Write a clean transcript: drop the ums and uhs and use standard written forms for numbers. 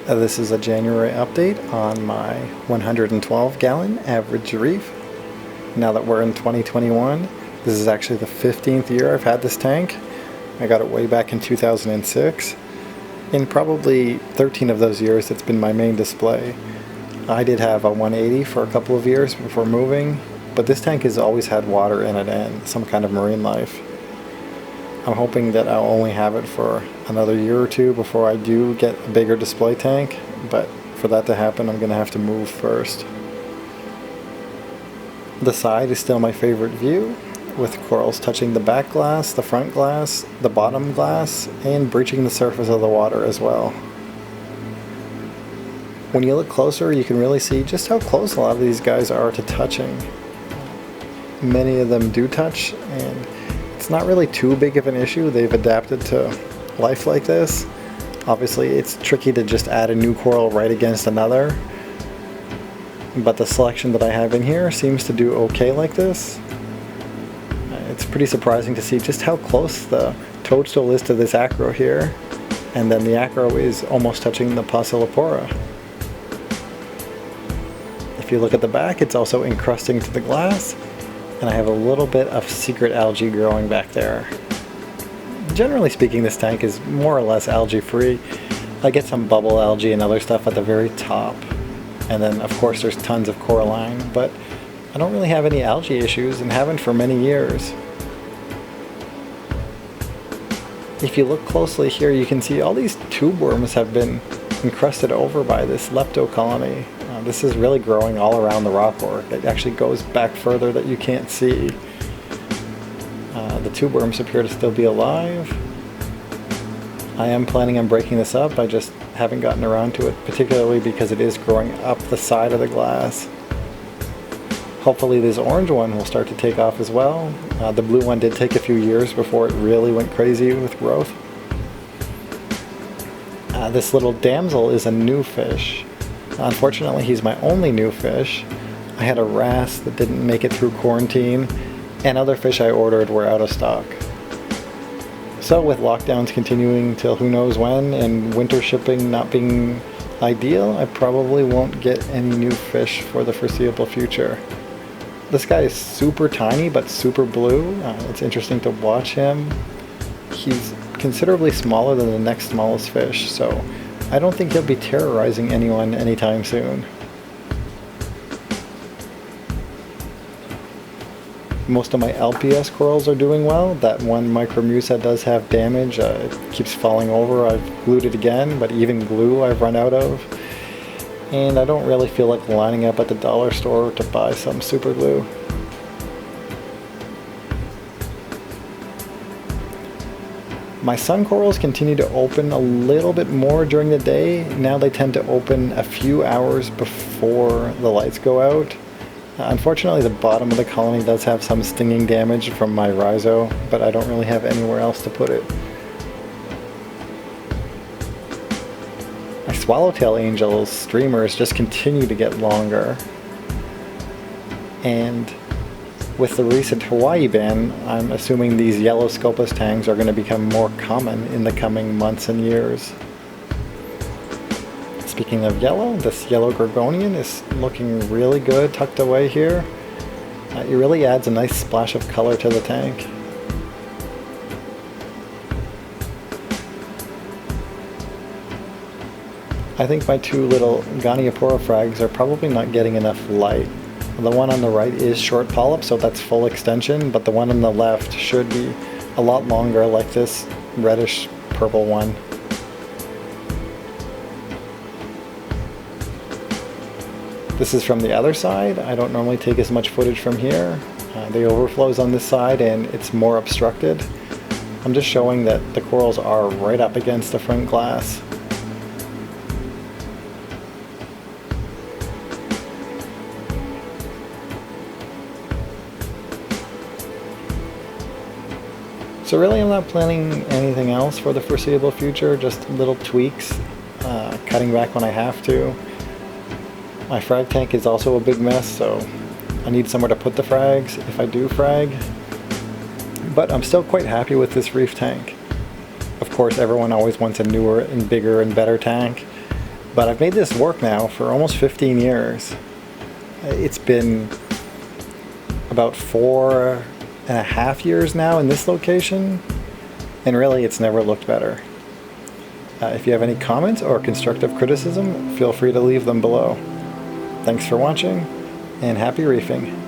This is a January update on my 112 gallon average Reef. Now that we're in 2021, this is actually the 15th year I've had this tank. I got it way back in 2006. In probably 13 of those years, it's been my main display. I did have a 180 for a couple of years before moving, but this tank has always had water in it and some kind of marine life. I'm hoping that I'll only have it for another year or two before I do get a bigger display tank, but for that to happen, I'm going to have to move first. The side is still my favorite view, with corals touching the back glass, the front glass, the bottom glass, and breaching the surface of the water as well. When you look closer, you can really see just how close a lot of these guys are to touching. Many of them do touch, and it's not really too big of an issue. They've adapted to life like this. Obviously, it's tricky to just add a new coral right against another, but the selection that I have in here seems to do okay like this. It's pretty surprising to see just how close the toadstool is to this acro here, and then the acro is almost touching the Pocillopora. If you look at the back, it's also encrusting to the glass, and I have a little bit of secret algae growing back there. Generally speaking, this tank is more or less algae free. I get some bubble algae and other stuff at the very top, and then of course there's tons of coralline, but I don't really have any algae issues and haven't for many years. If you look closely here, you can see all these tube worms have been encrusted over by this lepto colony. This is really growing all around the rockwork. It actually goes back further that you can't see. The tube worms appear to still be alive. I am planning on breaking this up. I just haven't gotten around to it, particularly because it is growing up the side of the glass. Hopefully this orange one will start to take off as well. The blue one did take a few years before it really went crazy with growth. This little damsel is a new fish. Unfortunately, he's my only new fish. I had a wrasse that didn't make it through quarantine, and other fish I ordered were out of stock. So with lockdowns continuing till who knows when, and winter shipping not being ideal, I probably won't get any new fish for the foreseeable future. This guy is super tiny but super blue. It's interesting to watch him. He's considerably smaller than the next smallest fish, so I don't think he'll be terrorizing anyone anytime soon. Most of my LPS corals are doing well. That one Micromusa does have damage. It keeps falling over. I've glued it again, but even glue I've run out of. And I don't really feel like lining up at the dollar store to buy some super glue. My sun corals continue to open a little bit more during the day. Now they tend to open a few hours before the lights go out. Unfortunately, the bottom of the colony does have some stinging damage from my rhizo, but I don't really have anywhere else to put it. My swallowtail angel's streamers just continue to get longer. And with the recent Hawaii ban, I'm assuming these yellow Scopas tangs are going to become more common in the coming months and years. Speaking of yellow, this yellow gorgonian is looking really good tucked away here. It really adds a nice splash of color to the tank. I think my two little Goniopora frags are probably not getting enough light. The one on the right is short polyp, so that's full extension, but the one on the left should be a lot longer, like this reddish purple one. This is from the other side. I don't normally take as much footage from here. The overflow's on this side and it's more obstructed. I'm just showing that the corals are right up against the front glass. So really I'm not planning anything else for the foreseeable future, just little tweaks, cutting back when I have to. My frag tank is also a big mess, so I need somewhere to put the frags if I do frag. But I'm still quite happy with this Reef tank. Of course, everyone always wants a newer and bigger and better tank. But I've made this work now for almost 15 years. It's been about 4.5 years now in this location, and really it's never looked better. If you have any comments or constructive criticism, feel free to leave them below. Thanks for watching, and happy reefing.